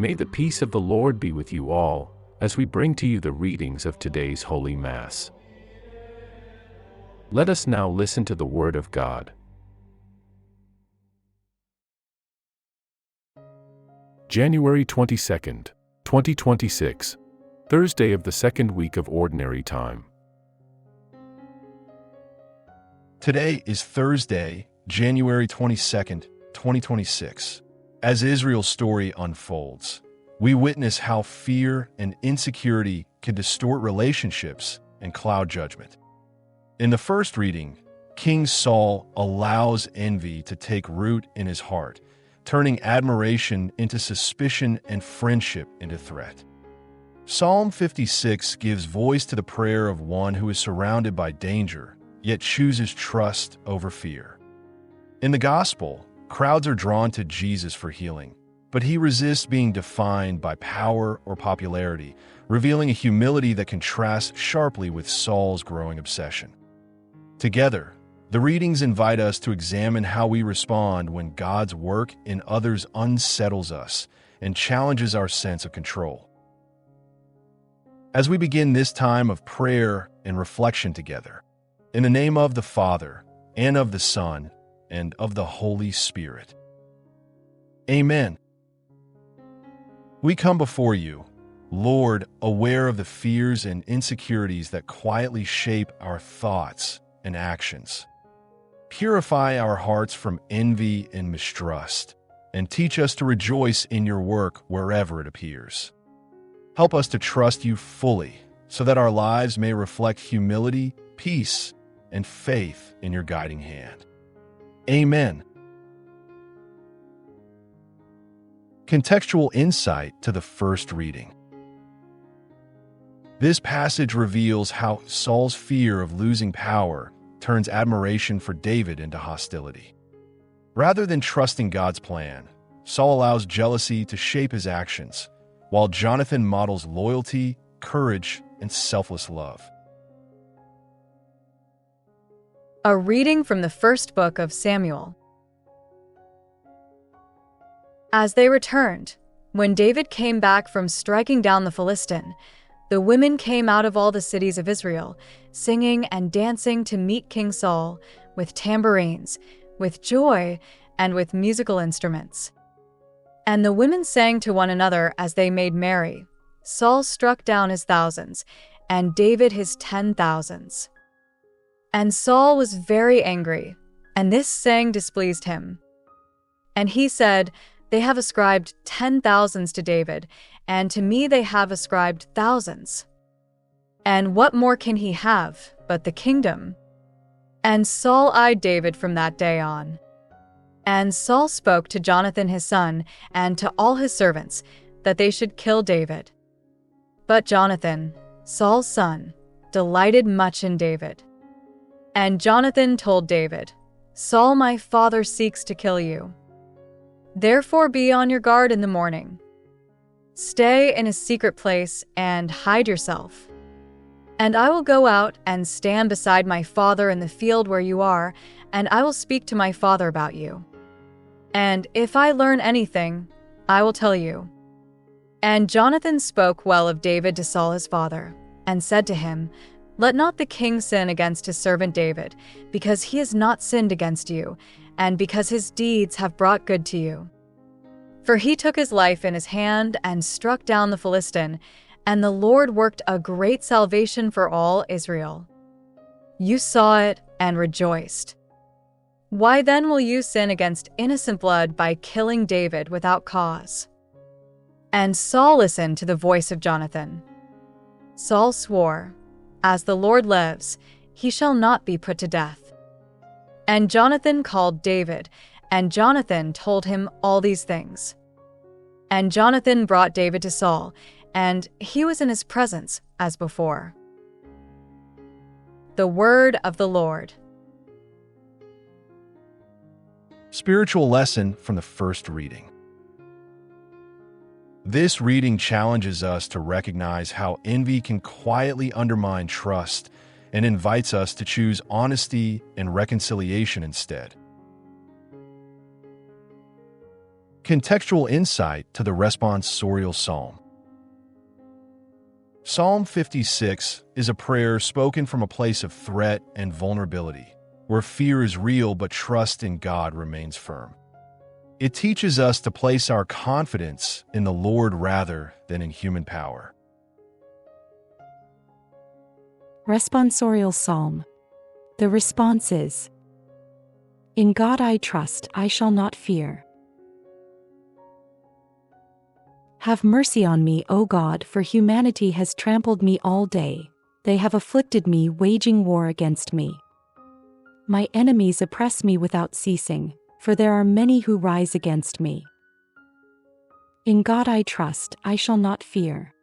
May the peace of the Lord be with you all, as we bring to you the readings of today's Holy Mass. Let us now listen to the Word of God. January 22nd, 2026, Thursday of the second week of Ordinary Time. Today is Thursday, January 22nd, 2026. As Israel's story unfolds, we witness how fear and insecurity can distort relationships and cloud judgment. In the first reading, King Saul allows envy to take root in his heart, turning admiration into suspicion and friendship into threat. Psalm 56 gives voice to the prayer of one who is surrounded by danger, yet chooses trust over fear. In the Gospel, crowds are drawn to Jesus for healing, but he resists being defined by power or popularity, revealing a humility that contrasts sharply with Saul's growing obsession. Together, the readings invite us to examine how we respond when God's work in others unsettles us and challenges our sense of control. As we begin this time of prayer and reflection together, in the name of the Father, and of the Son, and of the Holy Spirit. Amen. We come before you, Lord, aware of the fears and insecurities that quietly shape our thoughts and actions. Purify our hearts from envy and mistrust, and teach us to rejoice in your work wherever it appears. Help us to trust you fully, so that our lives may reflect humility, peace, and faith in your guiding hand. Amen. Contextual insight to the first reading. This passage reveals how Saul's fear of losing power turns admiration for David into hostility. Rather than trusting God's plan, Saul allows jealousy to shape his actions, while Jonathan models loyalty, courage, and selfless love. A reading from the first book of Samuel. As they returned, when David came back from striking down the Philistine, the women came out of all the cities of Israel, singing and dancing to meet King Saul, with tambourines, with joy, and with musical instruments. And the women sang to one another as they made merry. Saul struck down his thousands, and David his 10,000s. And Saul was very angry, and this saying displeased him. And he said, "They have ascribed 10,000s to David, and to me they have ascribed thousands. And what more can he have but the kingdom?" And Saul eyed David from that day on. And Saul spoke to Jonathan his son and to all his servants that they should kill David. But Jonathan, Saul's son, delighted much in David. And Jonathan told David, "Saul my father seeks to kill you. Therefore be on your guard in the morning. Stay in a secret place and hide yourself. And I will go out and stand beside my father in the field where you are, and I will speak to my father about you. And if I learn anything, I will tell you." And Jonathan spoke well of David to Saul his father, and said to him, "Let not the king sin against his servant David, because he has not sinned against you, and because his deeds have brought good to you. For he took his life in his hand and struck down the Philistine, and the Lord worked a great salvation for all Israel. You saw it and rejoiced. Why then will you sin against innocent blood by killing David without cause?" And Saul listened to the voice of Jonathan. Saul swore, "As the Lord lives, he shall not be put to death." And Jonathan called David, and Jonathan told him all these things. And Jonathan brought David to Saul, and he was in his presence as before. The word of the Lord. Spiritual lesson from the first reading. This reading challenges us to recognize how envy can quietly undermine trust and invites us to choose honesty and reconciliation instead. Contextual insight to the responsorial psalm. Psalm 56 is a prayer spoken from a place of threat and vulnerability, where fear is real but trust in God remains firm. It teaches us to place our confidence in the Lord rather than in human power. Responsorial Psalm. The response is, "In God I trust, I shall not fear. Have mercy on me, O God, for humanity has trampled me all day. They have afflicted me, waging war against me. My enemies oppress me without ceasing, for there are many who rise against me. In God I trust, I shall not fear.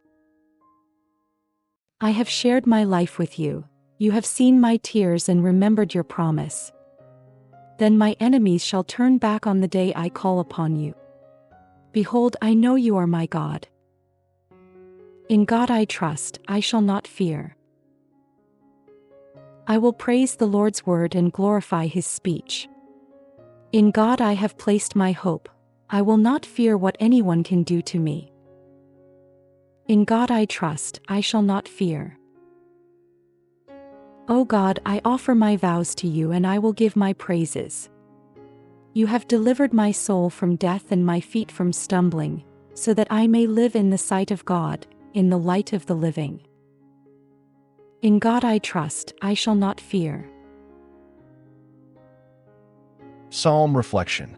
I have shared my life with you. You have seen my tears and remembered your promise. Then my enemies shall turn back on the day I call upon you. Behold, I know you are my God. In God I trust, I shall not fear. I will praise the Lord's word and glorify his speech. In God I have placed my hope. I will not fear what anyone can do to me. In God I trust, I shall not fear. O God, I offer my vows to you and I will give my praises. You have delivered my soul from death and my feet from stumbling, so that I may live in the sight of God, in the light of the living. In God I trust, I shall not fear. Psalm Reflection.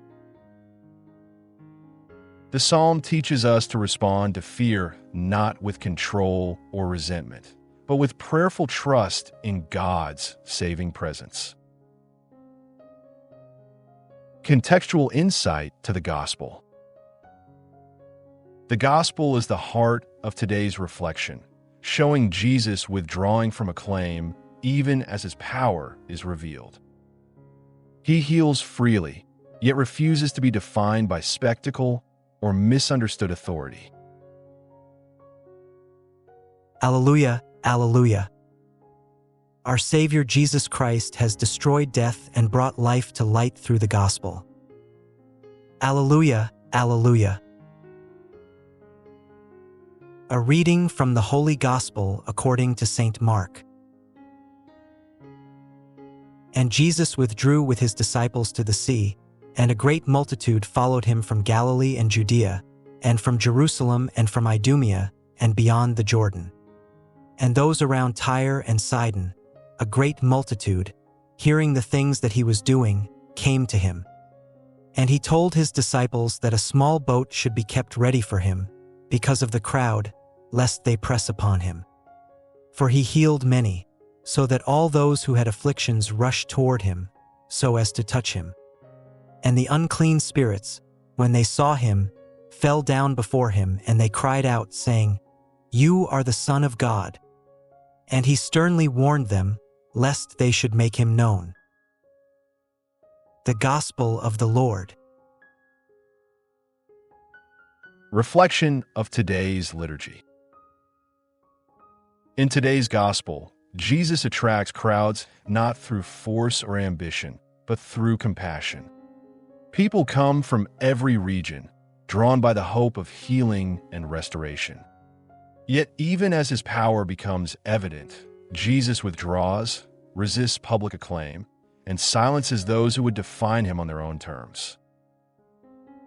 The psalm teaches us to respond to fear not with control or resentment, but with prayerful trust in God's saving presence. Contextual insight to the gospel. The gospel is the heart of today's reflection, showing Jesus withdrawing from acclaim even as his power is revealed. He heals freely, yet refuses to be defined by spectacle or misunderstood authority. Alleluia, alleluia. Our Savior Jesus Christ has destroyed death and brought life to light through the gospel. Alleluia, alleluia. A reading from the Holy Gospel according to St. Mark. And Jesus withdrew with his disciples to the sea, and a great multitude followed him from Galilee and Judea, and from Jerusalem and from Idumea, and beyond the Jordan. And those around Tyre and Sidon, a great multitude, hearing the things that he was doing, came to him. And he told his disciples that a small boat should be kept ready for him, because of the crowd, lest they press upon him. For he healed many, so that all those who had afflictions rushed toward him, so as to touch him. And the unclean spirits, when they saw him, fell down before him, and they cried out, saying, "You are the Son of God." And he sternly warned them, lest they should make him known. The Gospel of the Lord. Reflection of today's liturgy. In today's Gospel, Jesus attracts crowds not through force or ambition, but through compassion. People come from every region, drawn by the hope of healing and restoration. Yet even as his power becomes evident, Jesus withdraws, resists public acclaim, and silences those who would define him on their own terms.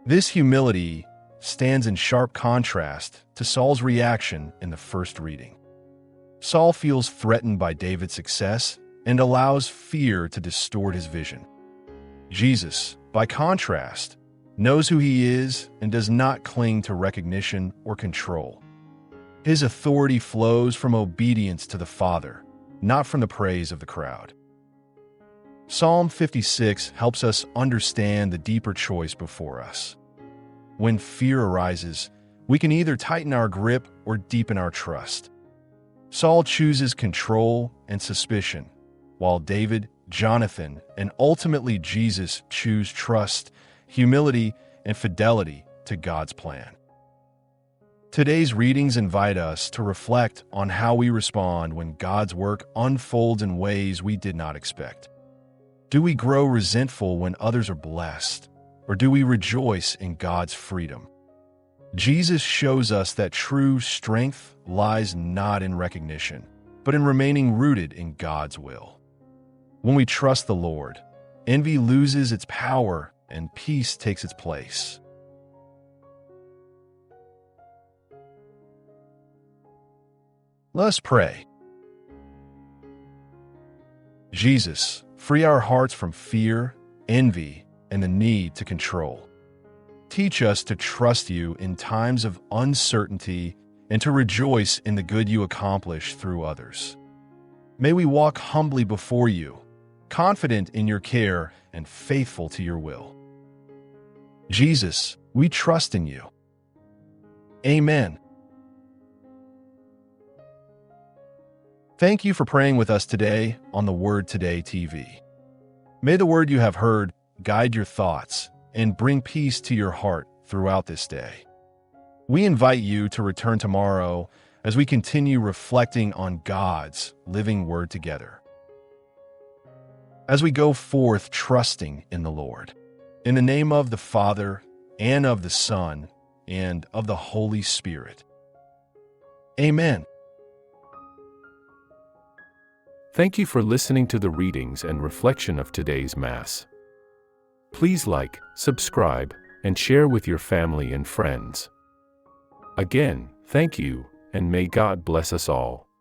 This humility stands in sharp contrast to Saul's reaction in the first reading. Saul feels threatened by David's success and allows fear to distort his vision. Jesus, by contrast, knows who he is and does not cling to recognition or control. His authority flows from obedience to the Father, not from the praise of the crowd. Psalm 56 helps us understand the deeper choice before us. When fear arises, we can either tighten our grip or deepen our trust. Saul chooses control and suspicion, while David, Jonathan, and ultimately Jesus choose trust, humility, and fidelity to God's plan. Today's readings invite us to reflect on how we respond when God's work unfolds in ways we did not expect. Do we grow resentful when others are blessed, or do we rejoice in God's freedom? Jesus shows us that true strength lies not in recognition, but in remaining rooted in God's will. When we trust the Lord, envy loses its power and peace takes its place. Let us pray. Jesus, free our hearts from fear, envy, and the need to control. Teach us to trust you in times of uncertainty and to rejoice in the good you accomplish through others. May we walk humbly before you, confident in your care and faithful to your will. Jesus, we trust in you. Amen. Thank you for praying with us today on the Word Today TV. May the word you have heard guide your thoughts and bring peace to your heart throughout this day. We invite you to return tomorrow as we continue reflecting on God's living Word together. As we go forth trusting in the Lord, in the name of the Father, and of the Son, and of the Holy Spirit. Amen. Thank you for listening to the readings and reflection of today's Mass. Please like, subscribe, and share with your family and friends. Again, thank you, and may God bless us all.